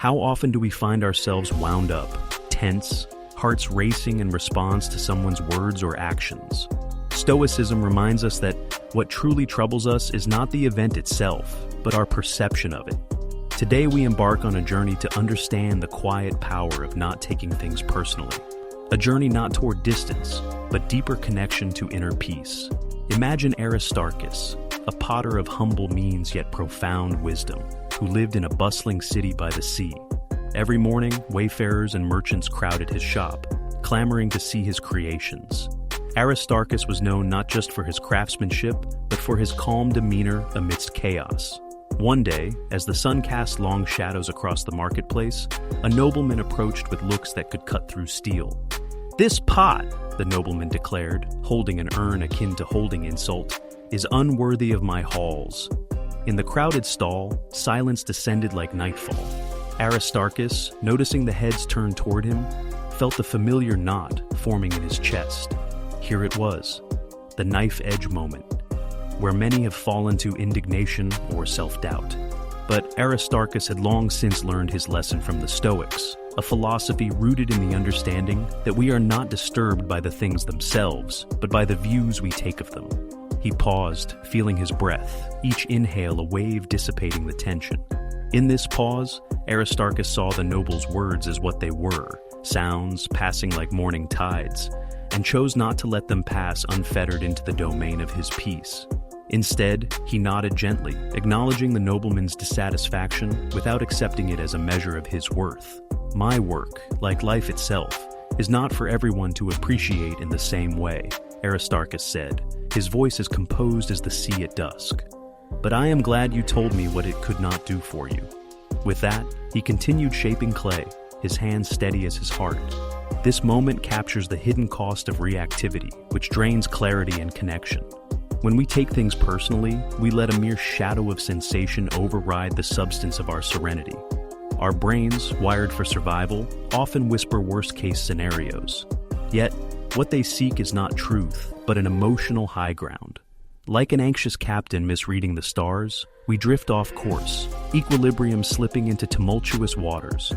How often do we find ourselves wound up, tense, hearts racing in response to someone's words or actions? Stoicism reminds us that what truly troubles us is not the event itself, but our perception of it. Today we embark on a journey to understand the quiet power of not taking things personally. A journey not toward distance, but deeper connection to inner peace. Imagine Aristarchus, a potter of humble means yet profound wisdom, who lived in a bustling city by the sea. Every morning, wayfarers and merchants crowded his shop, clamoring to see his creations. Aristarchus was known not just for his craftsmanship, but for his calm demeanor amidst chaos. One day, as the sun cast long shadows across the marketplace, a nobleman approached with looks that could cut through steel. "This pot," the nobleman declared, holding an urn akin to holding insult, "is unworthy of my halls." In the crowded stall, silence descended like nightfall. Aristarchus, noticing the heads turned toward him, felt the familiar knot forming in his chest. Here it was, the knife-edge moment, where many have fallen to indignation or self-doubt. But Aristarchus had long since learned his lesson from the Stoics, a philosophy rooted in the understanding that we are not disturbed by the things themselves, but by the views we take of them. He paused, feeling his breath, each inhale a wave dissipating the tension. In this pause, Aristarchus saw the noble's words as what they were, sounds passing like morning tides, and chose not to let them pass unfettered into the domain of his peace. Instead, he nodded gently, acknowledging the nobleman's dissatisfaction without accepting it as a measure of his worth. "My work, like life itself, is not for everyone to appreciate in the same way," Aristarchus said, his voice as composed as the sea at dusk. "But I am glad you told me what it could not do for you." With that, he continued shaping clay, his hands steady as his heart. This moment captures the hidden cost of reactivity, which drains clarity and connection. When we take things personally, we let a mere shadow of sensation override the substance of our serenity. Our brains, wired for survival, often whisper worst-case scenarios. Yet, what they seek is not truth, but an emotional high ground. Like an anxious captain misreading the stars, we drift off course, equilibrium slipping into tumultuous waters.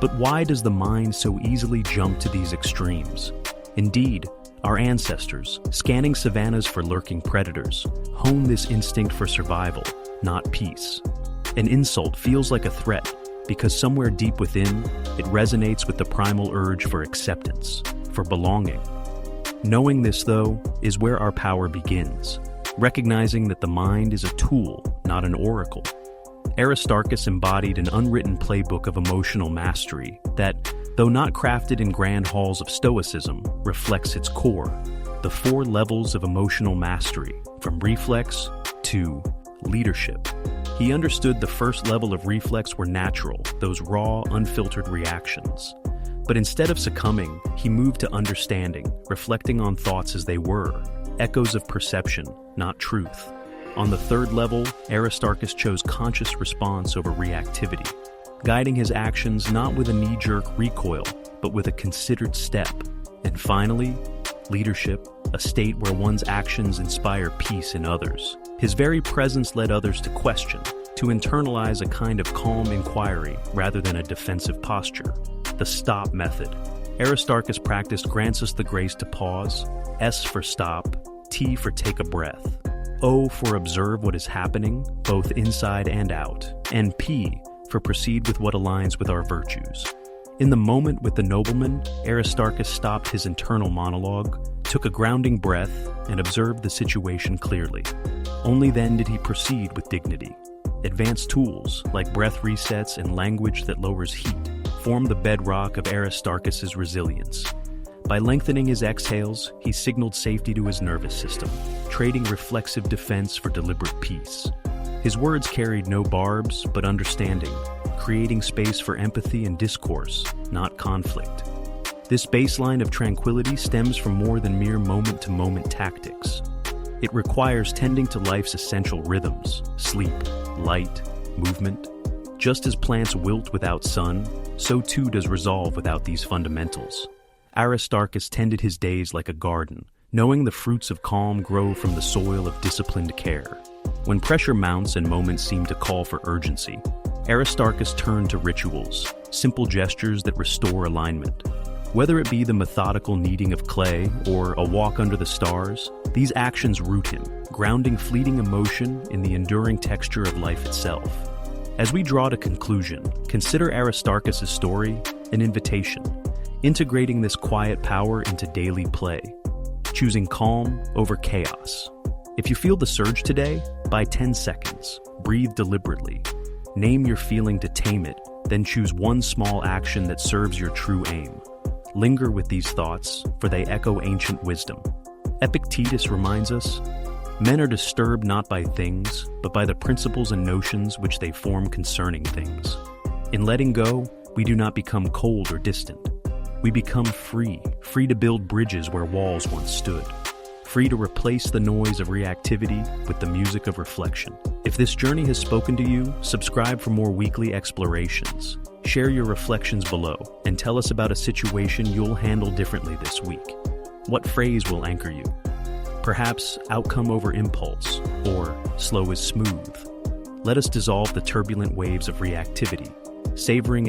But why does the mind so easily jump to these extremes? Indeed, our ancestors, scanning savannas for lurking predators, honed this instinct for survival, not peace. An insult feels like a threat because somewhere deep within, it resonates with the primal urge for acceptance, for belonging. Knowing this, though, is where our power begins, recognizing that the mind is a tool, not an oracle. Aristarchus embodied an unwritten playbook of emotional mastery that, though not crafted in grand halls of Stoicism, reflects its core, the 4 levels of emotional mastery, from reflex to leadership. He understood the first level of reflex were natural, those raw, unfiltered reactions. But instead of succumbing, he moved to understanding, reflecting on thoughts as they were, echoes of perception, not truth. On the 3rd level, Aristarchus chose conscious response over reactivity, guiding his actions not with a knee-jerk recoil, but with a considered step. And finally, leadership, a state where one's actions inspire peace in others. His very presence led others to question, to internalize a kind of calm inquiry rather than a defensive posture. The stop method. Aristarchus' practice grants us the grace to pause, S for stop, T for take a breath, O for observe what is happening, both inside and out, and P for proceed with what aligns with our virtues. In the moment with the nobleman, Aristarchus stopped his internal monologue, took a grounding breath, and observed the situation clearly. Only then did he proceed with dignity. Advanced tools, like breath resets and language that lowers heat, form the bedrock of Aristarchus's resilience. By lengthening his exhales, he signaled safety to his nervous system, trading reflexive defense for deliberate peace. His words carried no barbs, but understanding, creating space for empathy and discourse, not conflict. This baseline of tranquility stems from more than mere moment-to-moment tactics. It requires tending to life's essential rhythms: sleep, light, movement. Just as plants wilt without sun, so too does resolve without these fundamentals. Aristarchus tended his days like a garden, knowing the fruits of calm grow from the soil of disciplined care. When pressure mounts and moments seem to call for urgency, Aristarchus turned to rituals, simple gestures that restore alignment. Whether it be the methodical kneading of clay or a walk under the stars, these actions root him, grounding fleeting emotion in the enduring texture of life itself. As we draw to conclusion, consider Aristarchus' story an invitation, integrating this quiet power into daily play, choosing calm over chaos. If you feel the surge today, buy 10 seconds, breathe deliberately, name your feeling to tame it, then choose one small action that serves your true aim. Linger with these thoughts, for they echo ancient wisdom. Epictetus reminds us, men are disturbed not by things, but by the principles and notions which they form concerning things. In letting go, we do not become cold or distant. We become free to build bridges where walls once stood. Free to replace the noise of reactivity with the music of reflection. If this journey has spoken to you, subscribe for more weekly explorations. Share your reflections below and tell us about a situation you'll handle differently this week. What phrase will anchor you? Perhaps outcome over impulse, or slow is smooth. Let us dissolve the turbulent waves of reactivity, savoring